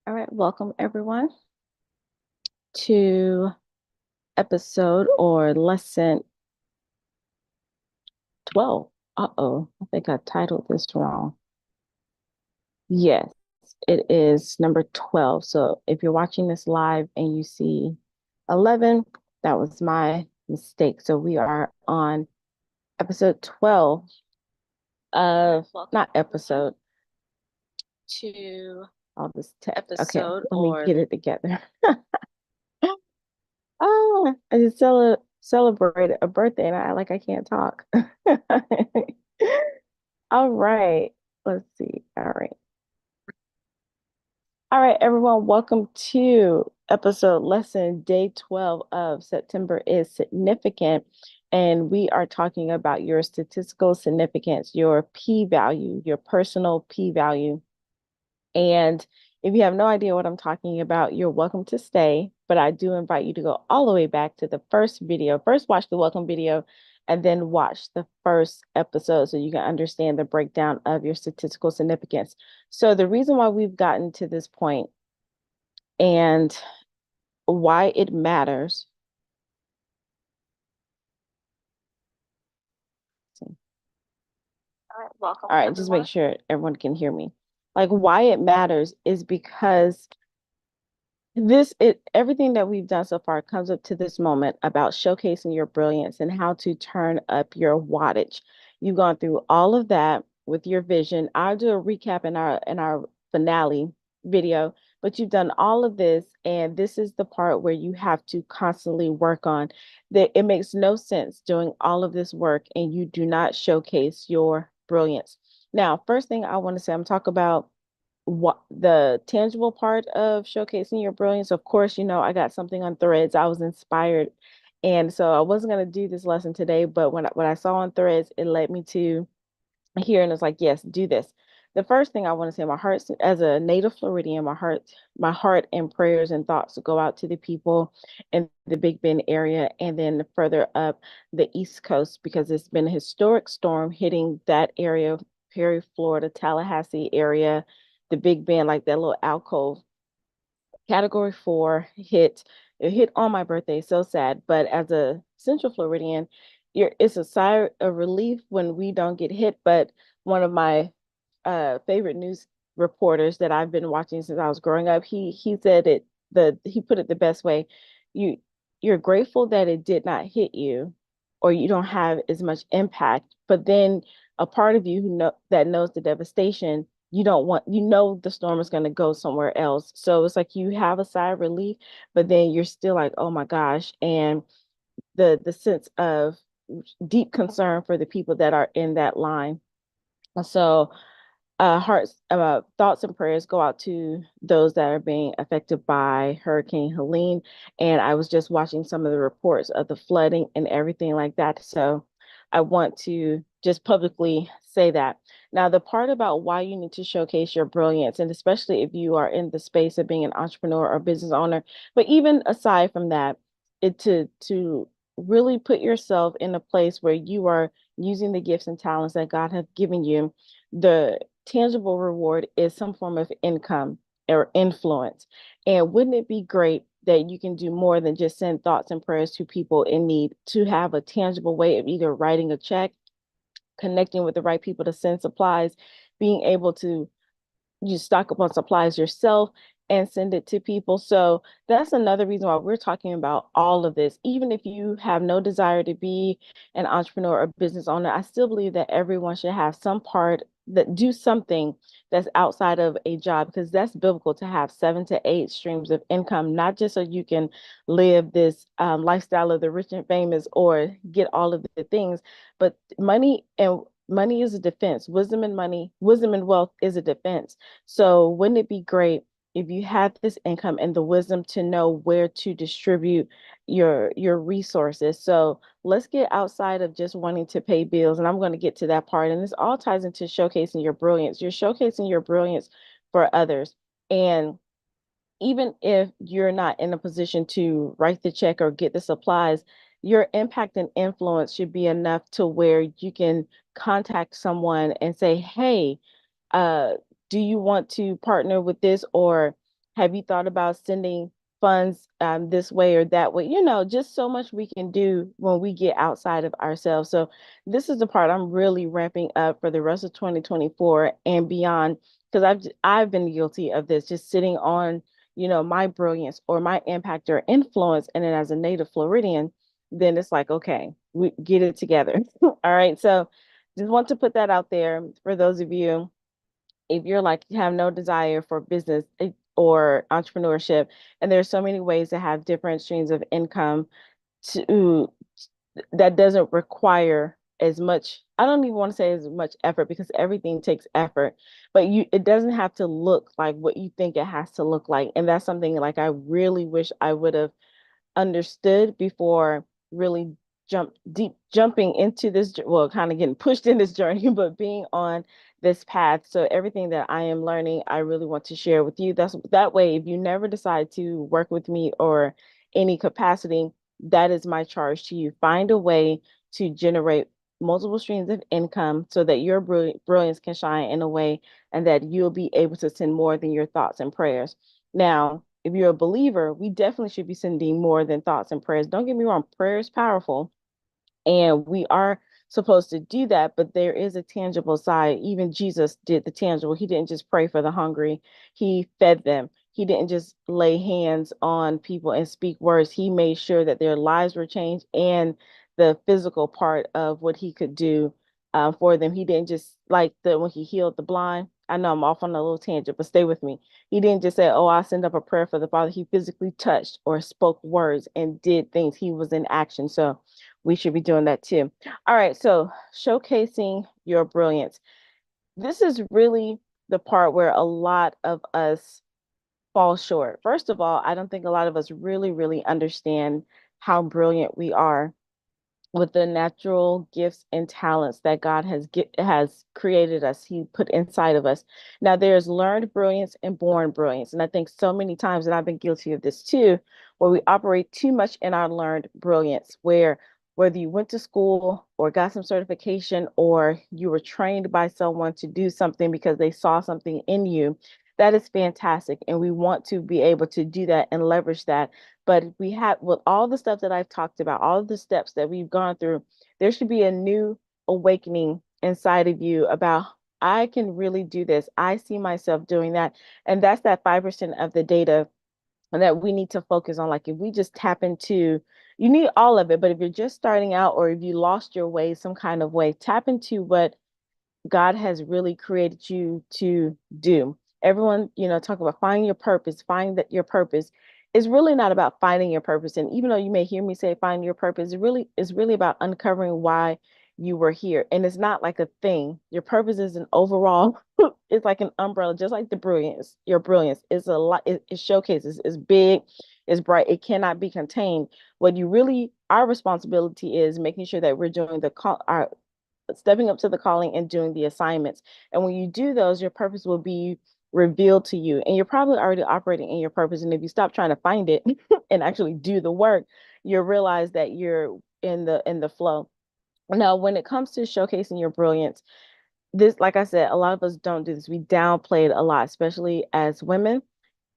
All right, welcome everyone to episode or lesson 12. Uh-oh, I think I titled this wrong. Yes, it is number 12. So if you're watching this live and you see 11, that was my mistake. So we are on episode 12 of, not episode, to all this okay, let me get it together. Oh, I just celebrated a birthday and I like I can't talk. All right. Let's see. All right. All right, everyone. Welcome to episode lesson day 12 of September is Significant. And we are talking about your statistical significance, your P value, your personal P value. And if you have no idea what I'm talking about, you're welcome to stay. But I do invite you to go all the way back to the first video. First, watch the welcome video and then watch the first episode so you can understand the breakdown of your statistical significance. So, the reason why we've gotten to this point and why it matters. All right, welcome. All right, everyone. Just make sure everyone can hear me. Like, why it matters is because everything that we've done so far comes up to this moment about showcasing your brilliance and how to turn up your wattage. You've gone through all of that with your vision. I'll do a recap in our finale video, but you've done all of this, and this is the part where you have to constantly work on that. It makes no sense doing all of this work and you do not showcase your brilliance. Now, first thing I want to say, I'm talking about what the tangible part of showcasing your brilliance. Of course, I got something on Threads. I was inspired. And so I wasn't going to do this lesson today, but what I saw on Threads, it led me to here and it's like, yes, do this. The first thing I want to say, my heart as a native Floridian, my heart and prayers and thoughts go out to the people in the Big Bend area and then further up the East Coast because it's been a historic storm hitting that area, Perry, Florida, Tallahassee area, the Big Bend, like that little alcove. Category 4 hit. It hit on my birthday. So sad. But as a Central Floridian, it's a sigh of relief when we don't get hit. But one of my favorite news reporters that I've been watching since I was growing up, he said he put it the best way. You you're grateful that it did not hit you, or you don't have as much impact. But then a part of you that knows the devastation, you don't want, the storm is going to go somewhere else. So it's like you have a sigh of relief, but then you're still like, oh my gosh. And the sense of deep concern for the people that are in that line. So thoughts and prayers go out to those that are being affected by Hurricane Helene. And I was just watching some of the reports of the flooding and everything like that. So I want to just publicly say that. Now, the part about why you need to showcase your brilliance, and especially if you are in the space of being an entrepreneur or business owner, but even aside from that, to really put yourself in a place where you are using the gifts and talents that God has given you, the tangible reward is some form of income or influence. And wouldn't it be great that you can do more than just send thoughts and prayers to people in need, to have a tangible way of either writing a check, connecting with the right people to send supplies, being able to you stock up on supplies yourself and send it to people. So that's another reason why we're talking about all of this. Even if you have no desire to be an entrepreneur or business owner, I still believe that everyone should have some part that do something that's outside of a job, because that's biblical to have 7 to 8 streams of income, not just so you can live this lifestyle of the rich and famous or get all of the things, but money is a defense. Wisdom and wealth is a defense. So wouldn't it be great if you had this income and the wisdom to know where to distribute your resources? So let's get outside of just wanting to pay bills. And I'm going to get to that part. And this all ties into showcasing your brilliance. You're showcasing your brilliance for others. And even if you're not in a position to write the check or get the supplies, your impact and influence should be enough to where you can contact someone and say, hey, uh, do you want to partner with this? Or Have you thought about sending funds this way or that way? Just so much we can do when we get outside of ourselves. So this is the part I'm really ramping up for the rest of 2024 and beyond, because I've been guilty of this, just sitting on, my brilliance or my impact or influence. And then as a native Floridian, then it's like, okay, we get it together. All right. So just want to put that out there for those of you, if you're like you have no desire for business or entrepreneurship, and there's so many ways to have different streams of income to that doesn't require as much. I don't even want to say as much effort, because everything takes effort, but it doesn't have to look like what you think it has to look like. And that's something like I really wish I would have understood before really jumping into this, well, kind of getting pushed in this journey, but being on this path. So everything that I am learning, I really want to share with you. That way, if you never decide to work with me or any capacity, that is my charge to you. Find a way to generate multiple streams of income so that your brilliance can shine in a way, and that you'll be able to send more than your thoughts and prayers. Now, if you're a believer, we definitely should be sending more than thoughts and prayers. Don't get me wrong, prayer is powerful, and we are supposed to do that, but there is a tangible side. Even Jesus did the tangible. He didn't just pray for the hungry, he fed them. He didn't just lay hands on people and speak words. He made sure that their lives were changed, and the physical part of what he could do for them. He didn't just like when he healed the blind. I know I'm off on a little tangent, but stay with me. He didn't just say, "Oh, I'll send up a prayer for the Father." He physically touched or spoke words and did things. He was in action. So we should be doing that too. All right, so showcasing your brilliance. This is really the part where a lot of us fall short. First of all, I don't think a lot of us really, really understand how brilliant we are with the natural gifts and talents that God has created us. He put inside of us. Now, there's learned brilliance and born brilliance, and I think so many times, and I've been guilty of this too, where we operate too much in our learned brilliance, where whether you went to school or got some certification, or you were trained by someone to do something because they saw something in you, that is fantastic, and we want to be able to do that and leverage that. But we have, with all the stuff that I've talked about, all of the steps that we've gone through, there should be a new awakening inside of you about, I can really do this. I see myself doing that. And that's that 5% of the data that we need to focus on. Like if we just tap into, you need all of it, but if you're just starting out, or if you lost your way some kind of way, tap into what God has really created you to do. Everyone, talk about finding your purpose, find that your purpose is really not about finding your purpose. And even though you may hear me say find your purpose, it really about uncovering why you were here. And it's not like a thing. Your purpose is an overall, it's like an umbrella, just like the brilliance. Your brilliance is a lot, it showcases, it's big, it's bright, it cannot be contained. What you really, our responsibility is making sure that we're doing our stepping up to the calling and doing the assignments. And when you do those, your purpose will be revealed to you. And you're probably already operating in your purpose. And if you stop trying to find it and actually do the work, you'll realize that you're in the flow. Now, when it comes to showcasing your brilliance, this, like I said, a lot of us don't do this. We downplay it a lot, especially as women.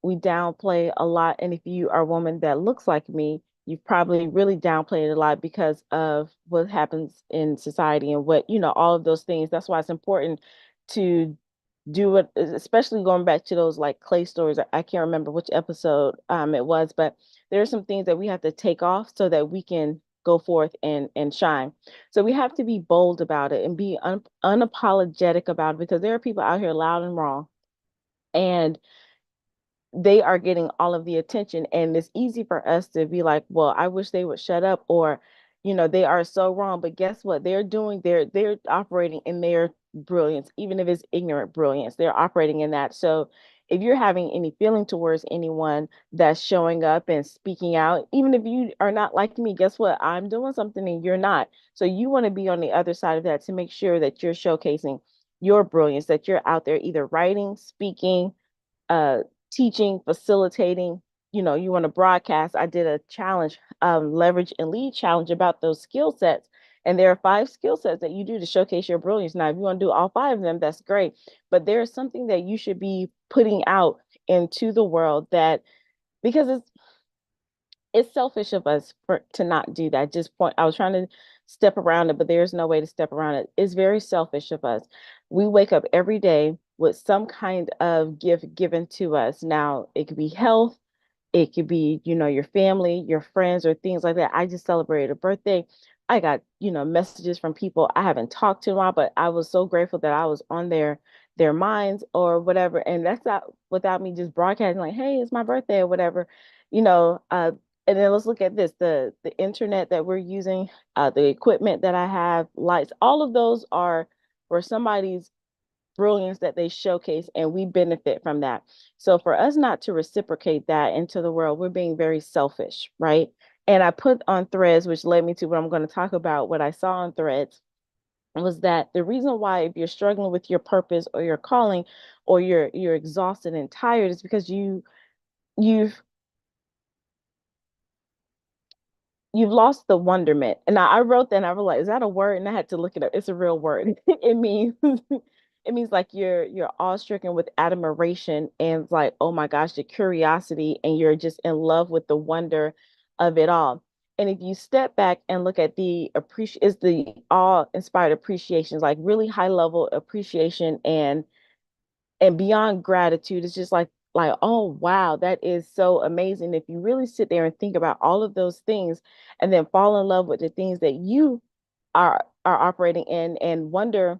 We downplay a lot. And if you are a woman that looks like me, you've probably really downplayed it a lot because of what happens in society and what, all of those things. That's why it's important to do it, especially going back to those like clay stories. I can't remember which episode it was, but there are some things that we have to take off so that we can go forth and shine. So we have to be bold about it and be unapologetic about it, because there are people out here loud and wrong, and they are getting all of the attention. And it's easy for us to be like, well, I wish they would shut up, or, they are so wrong. But guess what? They're doing, they're operating in their brilliance, even if it's ignorant brilliance, they're operating in that. So if you're having any feeling towards anyone that's showing up and speaking out, even if you are not like me, guess what? I'm doing something and you're not. So you want to be on the other side of that to make sure that you're showcasing your brilliance, that you're out there either writing, speaking, uh, teaching, facilitating. You want to broadcast. I did a challenge, leverage and lead challenge, about those skill sets. And there are 5 skill sets that you do to showcase your brilliance. Now, if you want to do all 5 of them, that's great. But there's something that you should be putting out into the world that because it's selfish of us for to not do that. Just point, I was trying to step around it, but there's no way to step around it. It's very selfish of us. We wake up every day with some kind of gift given to us. Now, it could be health, it could be, your family, your friends, or things like that. I just celebrated a birthday. I got, messages from people I haven't talked to in a while, but I was so grateful that I was on their minds or whatever. And that's not without me just broadcasting like, hey, it's my birthday or whatever, you know. And then let's look at this, the internet that we're using, the equipment that I have, lights, all of those are for somebody's brilliance that they showcase, and we benefit from that. So for us not to reciprocate that into the world, we're being very selfish, right? And I put on threads, which led me to what I'm going to talk about. What I saw on threads was that the reason why, if you're struggling with your purpose or your calling, or you're exhausted and tired, is because you've you've lost the wonderment. And I wrote that and I was like, is that a word? And I had to look it up. It's a real word. It means it means like you're awestricken with admiration and like, oh my gosh, the curiosity, and you're just in love with the wonder of it all. And if you step back and look at the appreciation, is the awe-inspired appreciations, like really high level appreciation and beyond gratitude. It's just like, oh wow, that is so amazing. If you really sit there and think about all of those things, and then fall in love with the things that you are operating in, and wonder,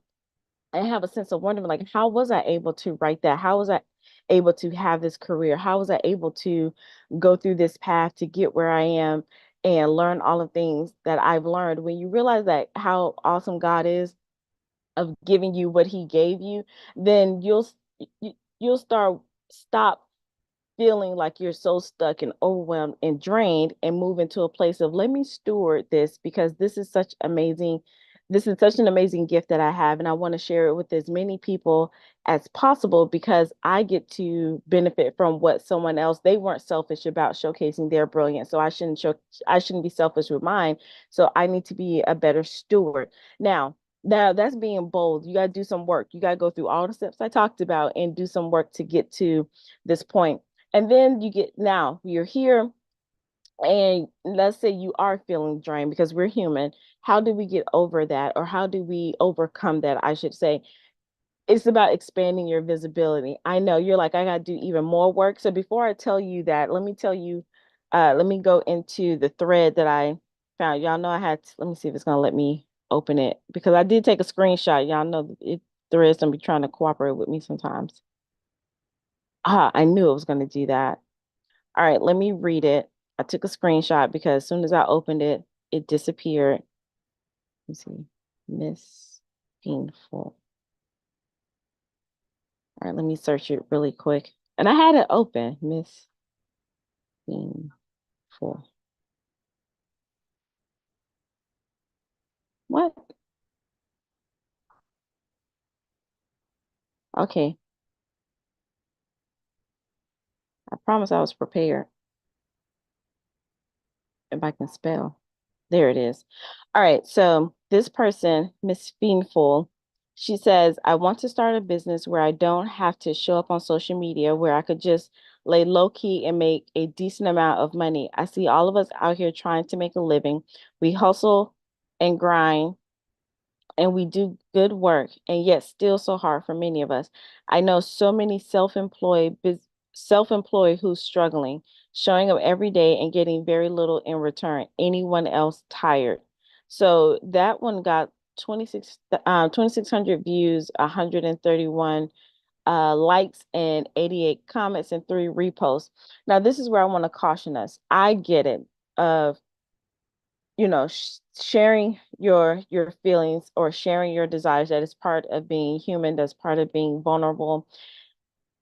and have a sense of wonderment, like, how was I able to write that? How was I able to have this career? How was I able to go through this path to get where I am and learn all of things that I've learned? When you realize that how awesome God is of giving you what he gave you, then you'll stop feeling like you're so stuck and overwhelmed and drained, and move into a place of, let me steward this, because this is such an amazing gift that I have, and I want to share it with as many people as possible, because I get to benefit from what someone else, they weren't selfish about showcasing their brilliance, so I shouldn't be selfish with mine. So I need to be a better steward. Now that's being bold. You got to do some work. You got to go through all the steps I talked about and do some work to get to this point. And then now you're here, and let's say you are feeling drained, because we're human. How do we get over that? Or how do we overcome that? I should say it's about expanding your visibility. I know you're like, I got to do even more work. So before I tell you that, let me go into the thread that I found. Y'all know let me see if it's going to let me open it, because I did take a screenshot. Y'all know threads don't be trying to cooperate with me sometimes. I knew it was going to do that. All right, let me read it. I took a screenshot because as soon as I opened it, it disappeared. Let's see. Miss Painful. All right, let me search it really quick. And I had it open. Miss Painful. What? Okay. I promise I was prepared if I can spell. There it is. All right. So this person, Miss Fiendful, she says, I want to start a business where I don't have to show up on social media, where I could just lay low key and make a decent amount of money. I see all of us out here trying to make a living. We hustle and grind, and we do good work, and yet still so hard for many of us. I know so many self-employed who's struggling, showing up every day and getting very little in return. Anyone else tired? So that one got 2,600 views, 131 likes, and 88 comments, and 3 reposts. Now, this is where I want to caution us. I get it. Of sharing your feelings, or sharing your desires, that is part of being human, that's part of being vulnerable.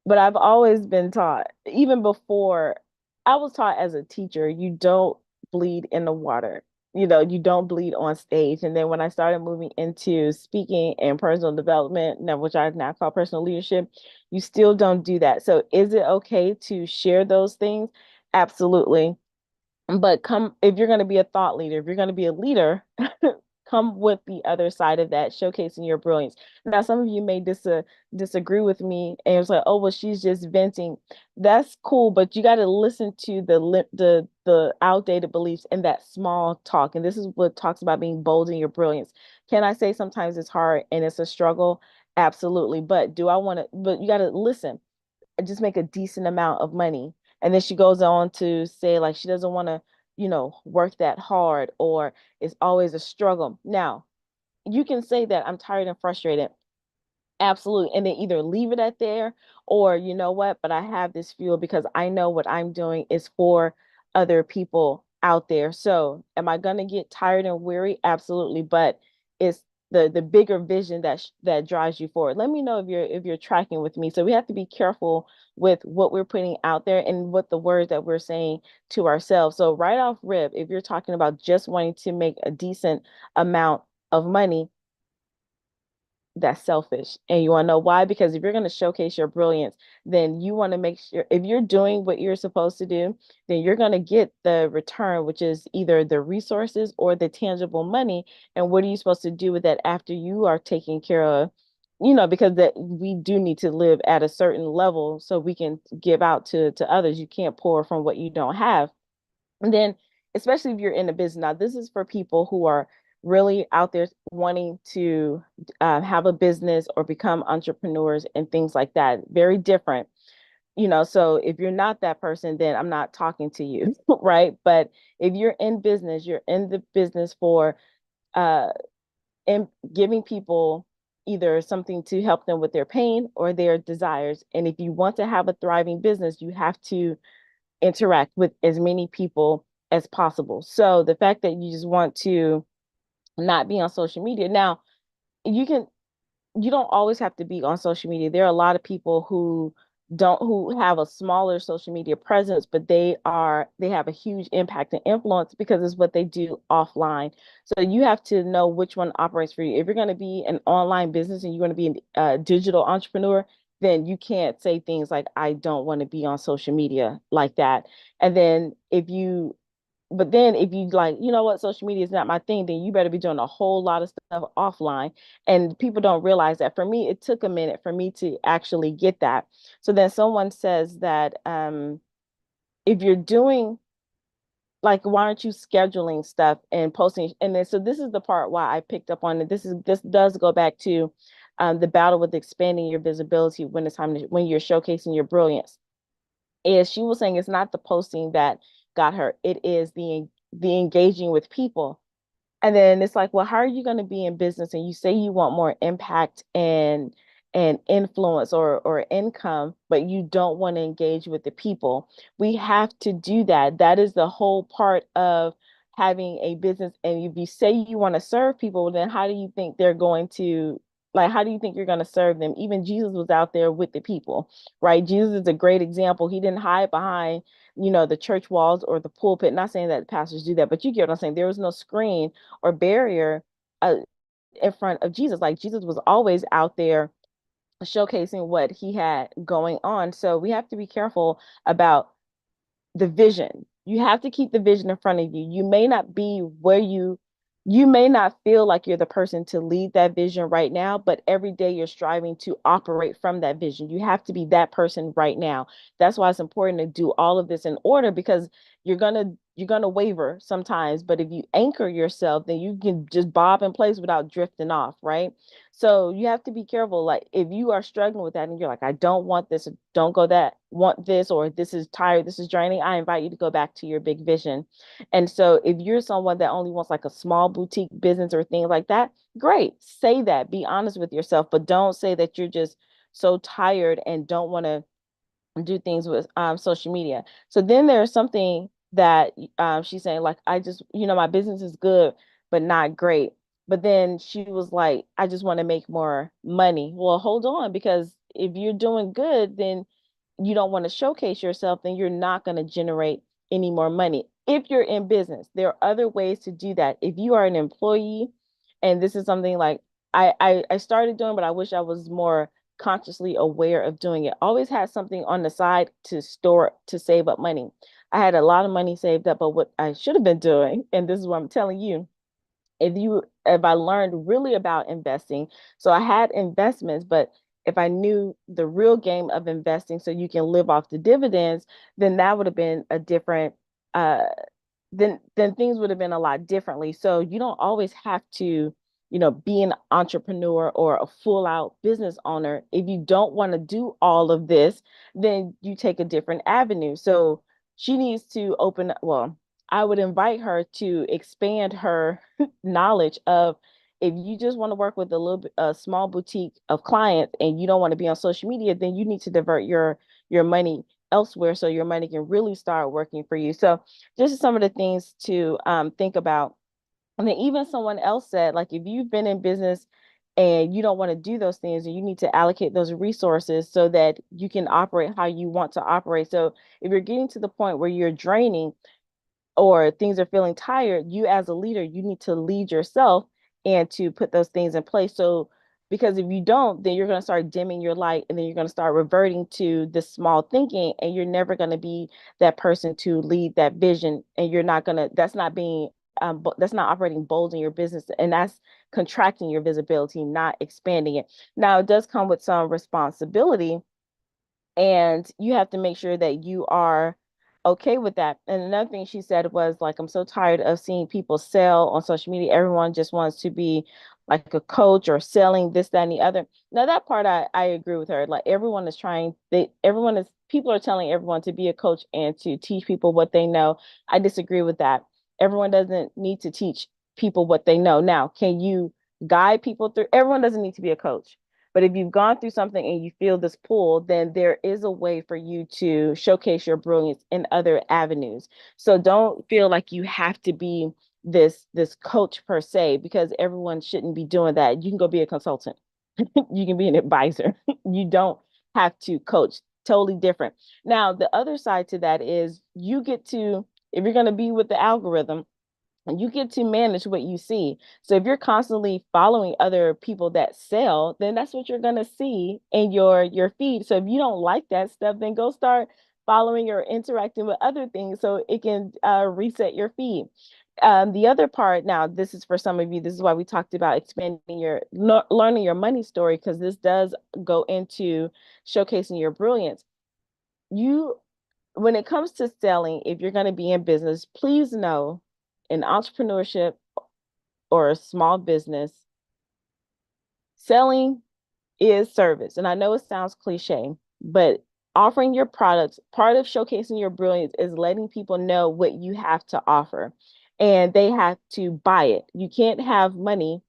But I've always been taught, even before I was taught as a teacher, you don't bleed in the water. You don't bleed on stage. And then when I started moving into speaking and personal development, now which I now call personal leadership, you still don't do that. So is it okay to share those things? Absolutely. But come, if you're going to be a thought leader, if you're going to be a leader, come with the other side of that, showcasing your brilliance. Now, some of you may disagree with me, and it's like, oh, well, she's just venting. That's cool, but you got to listen to the outdated beliefs and that small talk. And this is what talks about being bold in your brilliance. Can I say sometimes it's hard and it's a struggle? Absolutely. But do I want to? But you got to listen and just make a decent amount of money. And then she goes on to say like she doesn't want to, work that hard, or it's always a struggle. Now, you can say that I'm tired and frustrated. Absolutely. And then either leave it at there, or you know what, but I have this fuel because I know what I'm doing is for other people out there. So am I going to get tired and weary? Absolutely. But it's the bigger vision that drives you forward. Let me know if you're tracking with me. So we have to be careful with what we're putting out there and what the words that we're saying to ourselves. So right off rip, if you're talking about just wanting to make a decent amount of money, that's selfish. And you want to know why? Because if you're going to showcase your brilliance, then you want to make sure if you're doing what you're supposed to do, then you're going to get the return, which is either the resources or the tangible money. And what are you supposed to do with that after you are taken care of? Because that we do need to live at a certain level so we can give out to others. You can't pour from what you don't have. And then, especially if you're in a business, now this is for people who are really out there wanting to have a business or become entrepreneurs and things like that. Very different, So if you're not that person, then I'm not talking to you, right? But if you're in business, you're in the business for uh, giving people either something to help them with their pain or their desires. And if you want to have a thriving business, you have to interact with as many people as possible. So the fact that you just want to not be on social media. Now, you can you don't always have to be on social media. There are a lot of people who have a smaller social media presence, but they have a huge impact and influence because it's what they do offline. So you have to know which one operates for you. If you're going to be an online business and you're going to be a digital entrepreneur, then you can't say things like I don't want to be on social media like that. And then if you like, you know what, social media is not my thing, then you better be doing a whole lot of stuff offline. And people don't realize that. For me, it took a minute for me to actually get that. So then someone says that if you're doing like, why aren't you scheduling stuff and posting? And then so this is the part why I picked up on it. This does go back to the battle with expanding your visibility when when you're showcasing your brilliance. Is she was saying it's not the posting that got her, it is the engaging with people. And then it's like, well, how are you going to be in business and you say you want more impact and influence or income, but you don't want to engage with the people? We have to do that. That is the whole part of having a business. And if you say you want to serve people, then how do you think they're going to how do you think you're going to serve them? Even Jesus was out there with the people, right? Jesus is a great example. He didn't hide behind, the church walls or the pulpit. Not saying that pastors do that, but you get what I'm saying. There was no screen or barrier uh, in front of Jesus. Like Jesus was always out there showcasing what he had going on. So we have to be careful about the vision. You have to keep the vision in front of you. You may not be where you may not feel like you're the person to lead that vision right now, but every day you're striving to operate from that vision. You have to be that person right now. That's why it's important to do all of this in order, because you're gonna waver sometimes, but if you anchor yourself, then you can just bob in place without drifting off, right? So you have to be careful. Like if you are struggling with that and you're like, I don't want this, don't go that, want this, or this is tired, this is draining, I invite you to go back to your big vision. And so if you're someone that only wants like a small boutique business or things like that, great. Say that, be honest with yourself, but don't say that you're just so tired and don't want to do things with social media. So then there's something that she's saying, like, I just, my business is good, but not great. But then she was like, I just want to make more money. Well, hold on, because if you're doing good, then you don't want to showcase yourself, then you're not going to generate any more money. If you're in business, there are other ways to do that. If you are an employee, and this is something like I started doing, but I wish I was more consciously aware of doing it. Always had something on the side to store to save up money. I had a lot of money saved up, but what I should have been doing, and this is what I'm telling you, if you if I learned really about investing. So I had investments, but if I knew the real game of investing so you can live off the dividends, then that would have been a different uh then things would have been a lot differently. So you don't always have to, be an entrepreneur or a full out business owner. If you don't want to do all of this, then you take a different avenue. So she needs to well, I would invite her to expand her knowledge of, if you just want to work with a small boutique of clients and you don't want to be on social media, then you need to divert your money elsewhere so your money can really start working for you. So just some of the things to think about. And then even someone else said, like, if you've been in business and you don't want to do those things, you need to allocate those resources so that you can operate how you want to operate. So if you're getting to the point where you're draining, or things are feeling tired, you as a leader, you need to lead yourself and to put those things in place. So, because if you don't, then you're going to start dimming your light and then you're going to start reverting to this small thinking, and you're never going to be that person to lead that vision. And you're not going to, that's not operating bold in your business. And that's contracting your visibility, not expanding it. Now, it does come with some responsibility, and you have to make sure that you are okay with that. And another thing she said was, like, I'm so tired of seeing people sell on social media. Everyone just wants to be like a coach or selling this, that, and the other. Now that part I agree with her. Like, people are telling everyone to be a coach and to teach people what they know. I disagree with that. Everyone doesn't need to teach people what they know. Now, can you guide people through? Everyone doesn't need to be a coach. But if you've gone through something and you feel this pull, then there is a way for you to showcase your brilliance in other avenues. So don't feel like you have to be this coach per se, because everyone shouldn't be doing that. You can go be a consultant. You can be an advisor. You don't have to coach. Totally different. Now, the other side to that is, you get to, if you're going to be with the algorithm, and you get to manage what you see. So if you're constantly following other people that sell, then that's what you're going to see in your feed. So if you don't like that stuff, then go start following or interacting with other things so it can reset your feed. The other part, now this is for some of you, this is why we talked about expanding learning your money story, because this does go into showcasing your brilliance. You When it comes to selling, if you're going to be in business, please know, in entrepreneurship or a small business, selling is service. And I know it sounds cliche, but offering your products, part of showcasing your brilliance is letting people know what you have to offer, and they have to buy it. You can't have money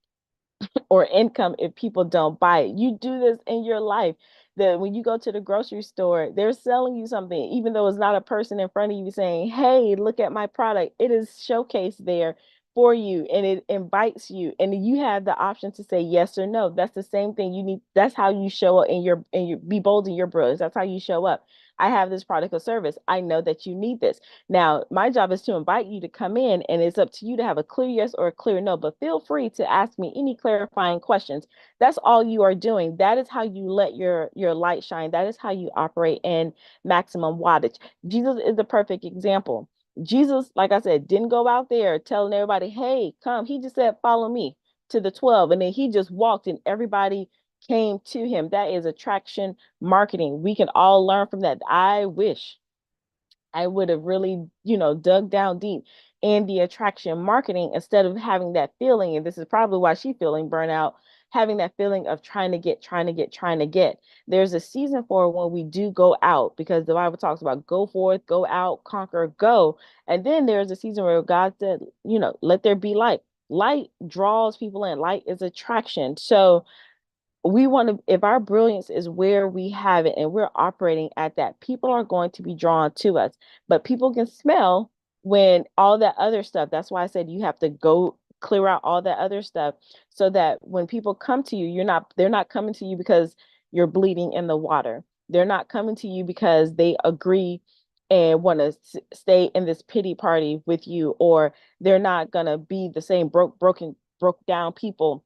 or income if people don't buy it. You do this in your life. That when you go to the grocery store, they're selling you something, even though it's not a person in front of you saying, "Hey, look at my product." It is showcased there for you, and it invites you, and you have the option to say yes or no. That's the same thing you need. That's how you show up in your be bold in your brilliance. That's how you show up. I have this product or service. I know that you need this. Now, my job is to invite you to come in, and it's up to you to have a clear yes or a clear no, but feel free to ask me any clarifying questions. That's all you are doing. That is how you let your light shine. That is how you operate in maximum wattage. Jesus is the perfect example. Jesus, like I said, didn't go out there telling everybody, "Hey, come." He just said, "Follow me," to the 12. And then he just walked and everybody came to him. That is attraction marketing. We can all learn from that. I wish I would have really, dug down deep in the attraction marketing instead of having that feeling. And this is probably why she's feeling burnout, having that feeling of trying to get, trying to get, trying to get. There's a season for when we do go out, because the Bible talks about go forth, go out, conquer, go. And then there's a season where God said, let there be light. Light draws people in. Light is attraction. So we want to, if our brilliance is where we have it and we're operating at that, people are going to be drawn to us. But people can smell when all that other stuff, that's why I said you have to go clear out all that other stuff, so that when people come to you, they're not coming to you because you're bleeding in the water. They're not coming to you because they agree and want to stay in this pity party with you, or they're not going to be the same broke down people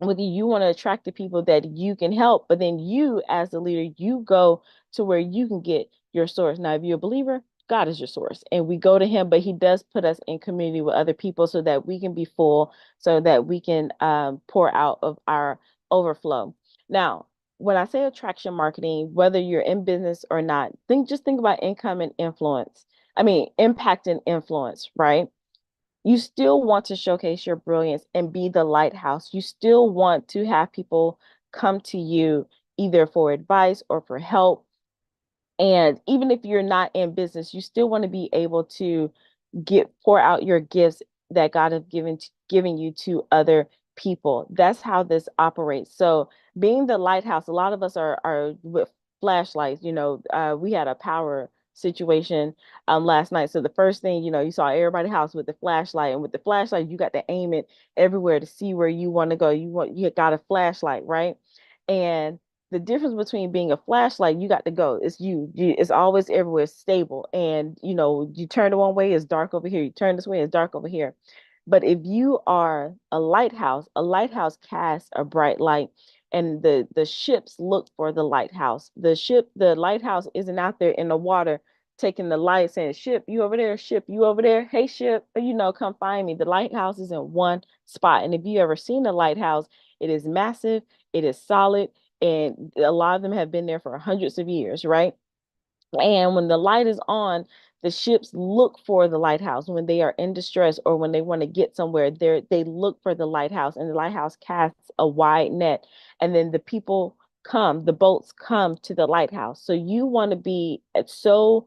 with you. You want to attract the people that you can help, but then you, as the leader, you go to where you can get your source. Now, if you're a believer, God is your source, and we go to him, but he does put us in community with other people so that we can be full, so that we can pour out of our overflow. Now, when I say attraction marketing, whether you're in business or not, think about income and influence. I mean, impact and influence, right? You still want to showcase your brilliance and be the lighthouse. You still want to have people come to you either for advice or for help. And even if you're not in business, you still want to be able to get pour out your gifts that God has given you to other people. That's how this operates. So being the lighthouse, a lot of us are with flashlights. We had a power situation last night. So the first thing, you saw everybody's house with the flashlight, and with the flashlight, you got to aim it everywhere to see where you want to go. You got a flashlight, right? And the difference between being a flashlight, you got to go. It's always everywhere, stable. And you turn it one way, it's dark over here. You turn this way, it's dark over here. But if you are a lighthouse casts a bright light, and the ships look for the lighthouse. The lighthouse isn't out there in the water taking the light saying, ship, you over there, ship, you over there, hey ship, come find me. The lighthouse is in one spot. And if you ever seen a lighthouse, it is massive, it is solid, and a lot of them have been there for hundreds of years, right? And when the light is on, the ships look for the lighthouse when they are in distress or when they want to get somewhere. They look for the lighthouse, and the lighthouse casts a wide net. And then the boats come to the lighthouse. So you want to be so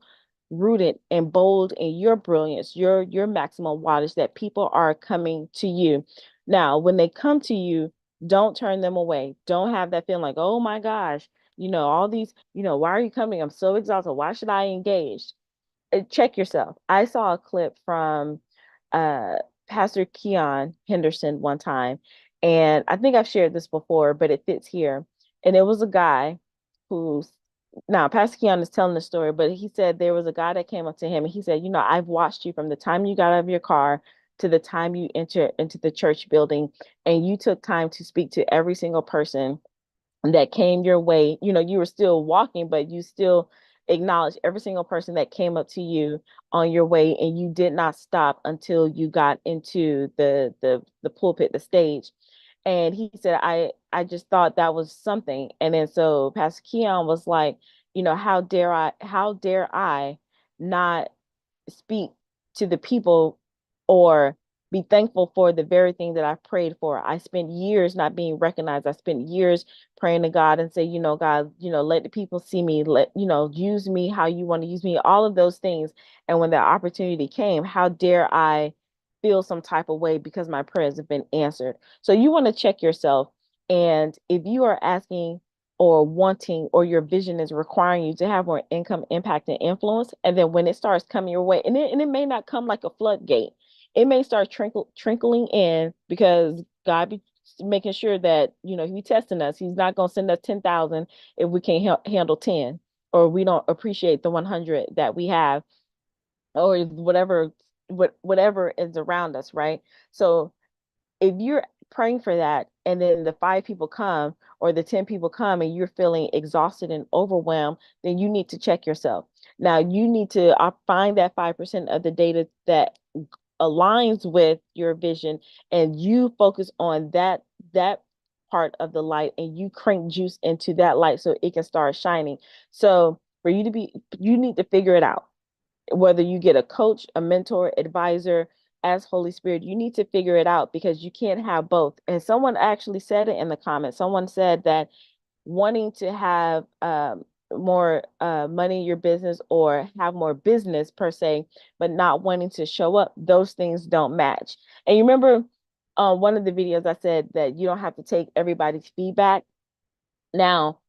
rooted and bold in your brilliance, your maximum wattage, that people are coming to you. Now, when they come to you, don't turn them away. Don't have that feeling like, oh my gosh, all these, why are you coming? I'm so exhausted. Why should I engage? Check yourself. I saw a clip from uh, Pastor Keon Henderson one time, and I think I've shared this before, but it fits here. And it was a guy who's now Pastor Keon is telling the story, but he said there was a guy that came up to him and he said, I've watched you from the time you got out of your car to the time you enter into the church building, and you took time to speak to every single person that came your way. You were still walking, but you still acknowledged every single person that came up to you on your way, and you did not stop until you got into the pulpit, the stage. And he said, I just thought that was something. And then so Pastor Keon was like, how dare I not speak to the people or be thankful for the very thing that I prayed for. I spent years not being recognized. I spent years praying to God and say, God, let the people see me, use me how you want to use me, all of those things. And when that opportunity came, how dare I feel some type of way because my prayers have been answered. So you want to check yourself. And if you are asking or wanting, or your vision is requiring you to have more income, impact, and influence, and then when it starts coming your way, and it may not come like a floodgate, it may start trickling in, because God be making sure that He testing us. He's not going to send us 10,000 if we can't handle 10, or we don't appreciate the 100 that we have, or whatever is around us, right? So if you're praying for that, and then the 5 people come or the 10 people come and you're feeling exhausted and overwhelmed, then you need to check yourself. Now you need to find that 5% of the data that aligns with your vision, and you focus on that part of the light, and you crank juice into that light so it can start shining. So you need to figure it out, whether you get a coach, a mentor, advisor, as Holy Spirit. You need to figure it out, because you can't have both. And someone actually said it in the comments. Someone said that wanting to have more money in your business, or have more business per se, but not wanting to show up, those things don't match. And you remember one of the videos I said that you don't have to take everybody's feedback. Now,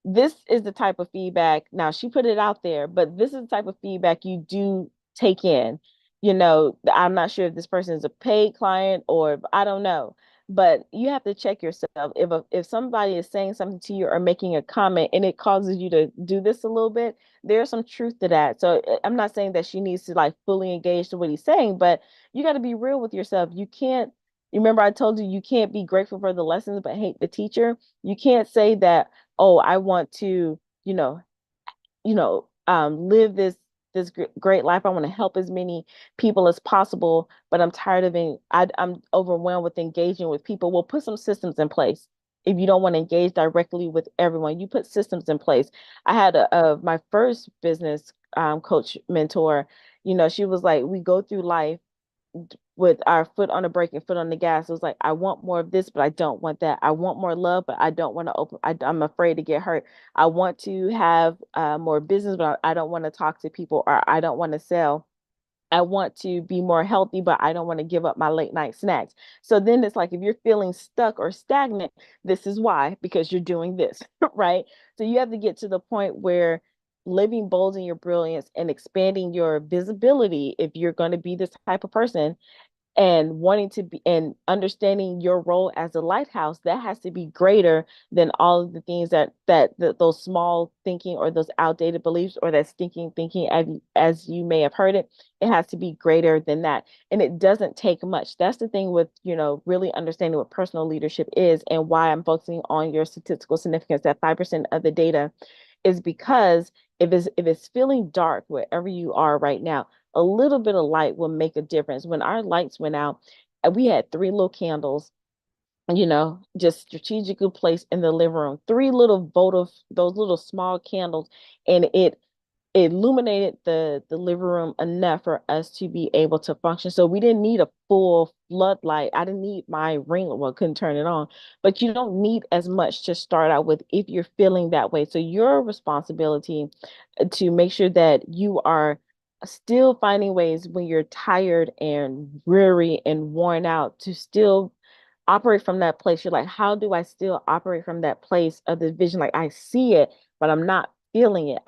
this is the type of feedback. Now, she put it out there, but this is the type of feedback you do take in. I'm not sure if this person is a paid client, or I don't know, but you have to check yourself. If somebody is saying something to you or making a comment, and it causes you to do this a little bit, there's some truth to that. So I'm not saying that she needs to like fully engage to what he's saying, but you got to be real with yourself. You can't. Remember, I told you can't be grateful for the lessons but hate the teacher. You can't say that, oh, I want to, live this this great life. I want to help as many people as possible, but I'm tired of being, I'm overwhelmed with engaging with people. Well, put some systems in place. If you don't want to engage directly with everyone, you put systems in place. I had my first business coach mentor, she was like, we go through life with our foot on the brake and foot on the gas. It was like, I want more of this, but I don't want that. I want more love, but I don't want to I'm afraid to get hurt. I want to have more business, but I don't want to talk to people, or I don't want to sell. I want to be more healthy, but I don't want to give up my late night snacks. So then it's like, if you're feeling stuck or stagnant, this is why, because you're doing this, right? So you have to get to the point where living bold in your brilliance and expanding your visibility, if you're going to be this type of person, and wanting to be and understanding your role as a lighthouse, that has to be greater than all of the things that those small thinking, or those outdated beliefs, or that stinking thinking, as you may have heard it. It has to be greater than that, and it doesn't take much. That's the thing with, really understanding what personal leadership is, and why I'm focusing on your statistical significance, that 5% of the data, is because if it's feeling dark wherever you are right now, a little bit of light will make a difference. When our lights went out, we had three little candles, just strategically placed in the living room, three little votive, those little small candles, and it illuminated the living room enough for us to be able to function. So we didn't need a full floodlight. I didn't need my ring, well, couldn't turn it on, but you don't need as much to start out with if you're feeling that way. So your responsibility to make sure that you are still finding ways when you're tired and weary and worn out to still operate from that place. You're like, how do I still operate from that place of the vision? Like, I see it, but I'm not feeling it.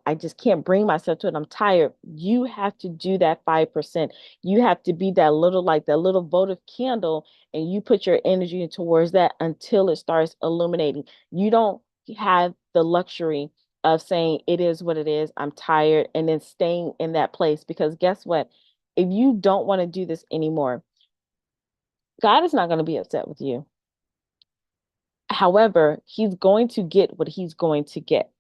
I just can't bring myself to it. I'm tired. You have to do that 5%. You have to be that little, like that little votive candle, and you put your energy towards that until it starts illuminating. You don't have the luxury of saying it is what it is, I'm tired, and then staying in that place, because guess what? If you don't want to do this anymore, God is not going to be upset with you. However, he's going to get what he's going to get,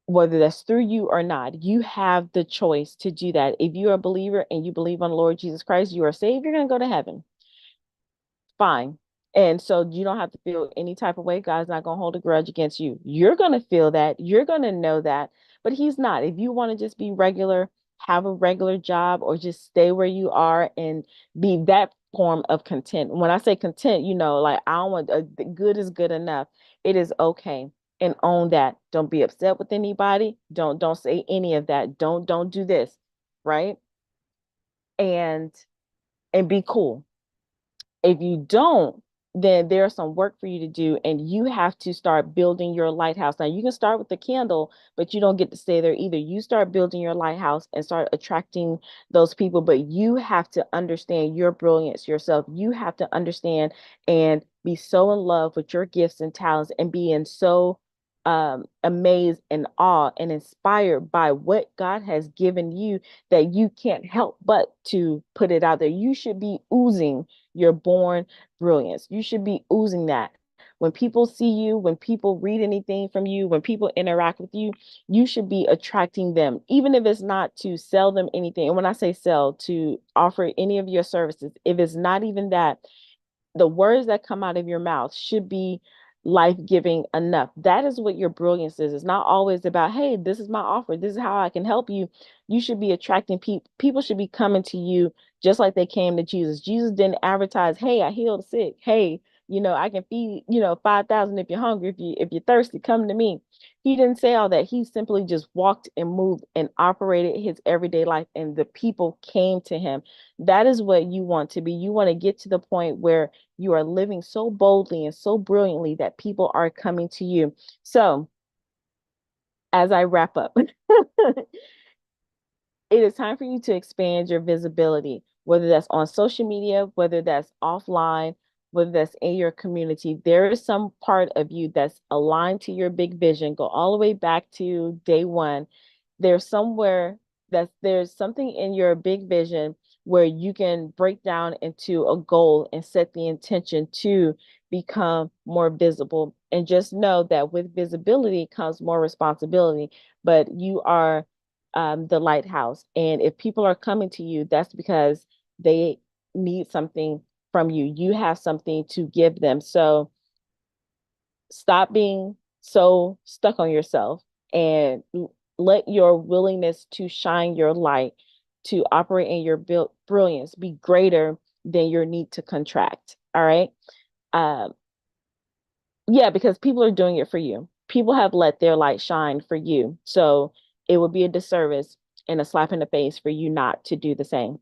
whether that's through you or not. You have the choice to do that. If you're a believer and you believe on the Lord Jesus Christ, you are saved, you're going to go to heaven. Fine. And so you don't have to feel any type of way. God's not going to hold a grudge against you. You're going to feel that. You're going to know that. But he's not. If you want to just be regular, have a regular job, or just stay where you are and be that form of content. When I say content, like, I don't want good is good enough. It is okay. And own that. Don't be upset with anybody. Don't say any of that. Don't do this. Right. And be cool. If you don't, then there's some work for you to do, and you have to start building your lighthouse. Now, you can start with the candle, but you don't get to stay there either. You start building your lighthouse and start attracting those people, but you have to understand your brilliance yourself. You have to understand and be so in love with your gifts and talents, and being so amazed and awe and inspired by what God has given you, that you can't help but to put it out there. You should be oozing your born brilliance. You should be oozing that. When people see you, when people read anything from you, when people interact with you, you should be attracting them, even if it's not to sell them anything. And when I say sell, to offer any of your services, if it's not even that, the words that come out of your mouth should be life-giving enough. That is what your brilliance is. It's not always about, hey, this is my offer, this is how I can help you. You should be attracting people. People should be coming to you just like they came to Jesus. Jesus didn't advertise, hey, I healed the sick. Hey, I can feed, 5,000. If you're hungry, if you're thirsty, come to me. He didn't say all that. He simply just walked and moved and operated his everyday life, and the people came to him. That is what you want to be. You want to get to the point where you are living so boldly and so brilliantly that people are coming to you. So, as I wrap up, it is time for you to expand your visibility, whether that's on social media, whether that's offline, whether that's in your community. There is some part of you that's aligned to your big vision. Go all the way back to day one. There's something in your big vision where you can break down into a goal and set the intention to become more visible. And just know that with visibility comes more responsibility, but you are the lighthouse. And if people are coming to you, that's because they need something from you. You have something to give them. So stop being so stuck on yourself and let your willingness to shine your light, to operate in your brilliance, be greater than your need to contract. All right. Um, yeah, because people are doing it for you. People have let their light shine for you. So it would be a disservice and a slap in the face for you not to do the same.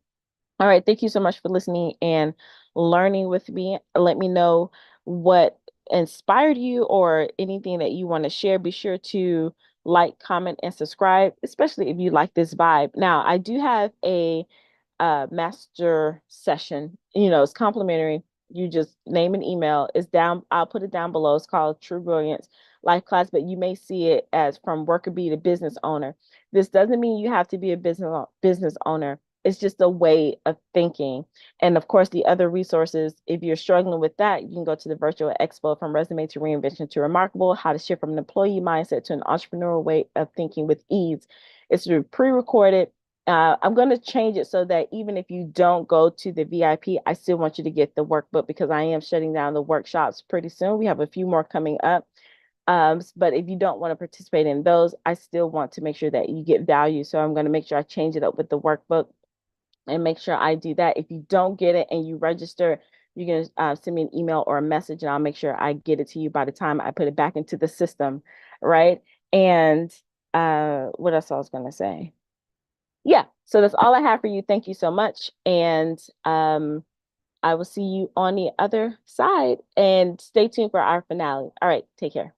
All right. Thank you so much for listening and learning with me. Let me know what inspired you or anything that you want to share. Be sure to like, comment, and subscribe, especially if you like this vibe. Now, I do have a master session. It's complimentary. You just name an email. It's down. I'll put it down below. It's called True Brilliance Life Class, but you may see it as from worker bee to business owner. This doesn't mean you have to be a business owner. It's just a way of thinking. And of course, the other resources, if you're struggling with that, you can go to the virtual expo From Resume to Reinvention to Remarkable, how to shift from an employee mindset to an entrepreneurial way of thinking with ease. It's pre-recorded. I'm going to change it so that even if you don't go to the VIP, I still want you to get the workbook because I am shutting down the workshops pretty soon. We have a few more coming up. But if you don't want to participate in those, I still want to make sure that you get value. So I'm going to make sure I change it up with the workbook and make sure I do that. If you don't get it and you register, you can send me an email or a message, and I'll make sure I get it to you by the time I put it back into the system, right? And what else I was going to say? Yeah, so that's all I have for you. Thank you so much. And I will see you on the other side and stay tuned for our finale. All right, take care.